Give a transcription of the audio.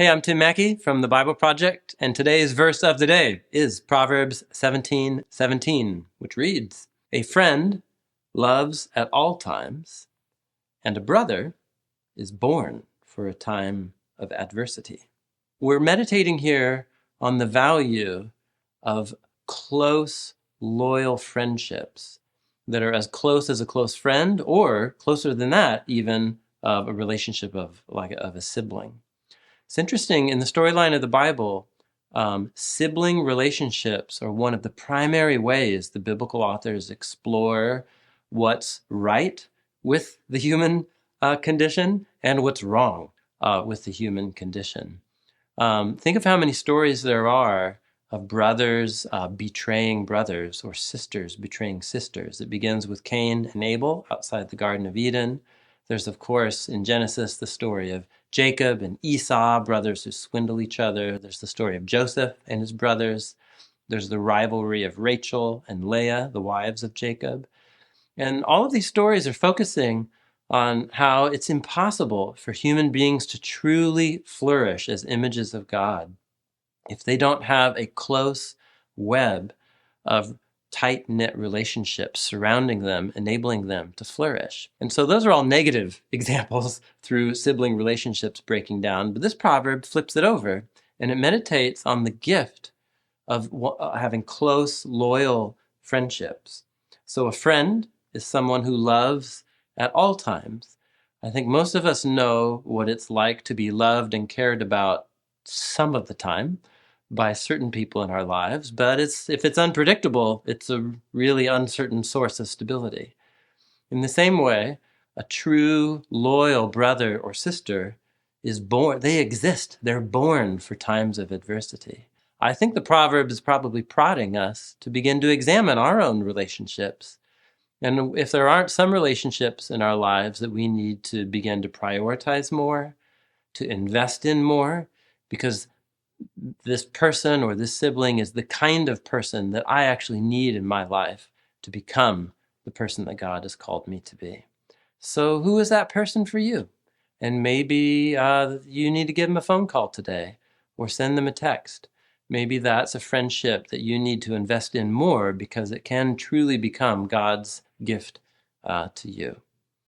Hey, I'm Tim Mackey from the Bible Project, and today's verse of the day is Proverbs 17:17, which reads, "A friend loves at all times, and a brother is born for a time of adversity." We're meditating here on the value of close, loyal friendships that are as close as a close friend, or closer than that, even of a relationship of a sibling. It's interesting, in the storyline of the Bible, sibling relationships are one of the primary ways the biblical authors explore what's right with the human condition and what's wrong with the human condition. Think of how many stories there are of brothers betraying brothers, or sisters betraying sisters. It begins with Cain and Abel outside the Garden of Eden. There's, of course, in Genesis, the story of Jacob and Esau, brothers who swindle each other. There's the story of Joseph and his brothers. There's the rivalry of Rachel and Leah, the wives of Jacob. And all of these stories are focusing on how it's impossible for human beings to truly flourish as images of God if they don't have a close web of tight-knit relationships surrounding them, enabling them to flourish. And so those are all negative examples through sibling relationships breaking down. But this proverb flips it over, and it meditates on the gift of having close, loyal friendships. So a friend is someone who loves at all times. I think most of us know what it's like to be loved and cared about some of the time by certain people in our lives, but if it's unpredictable, it's a really uncertain source of stability. In the same way, a true, loyal brother or sister is born. They exist. They're born for times of adversity. I think the proverb is probably prodding us to begin to examine our own relationships. And if there aren't some relationships in our lives that we need to begin to prioritize more, to invest in more, because this person or this sibling is the kind of person that I actually need in my life to become the person that God has called me to be. So who is that person for you? And maybe you need to give them a phone call today or send them a text. Maybe that's a friendship that you need to invest in more because it can truly become God's gift to you.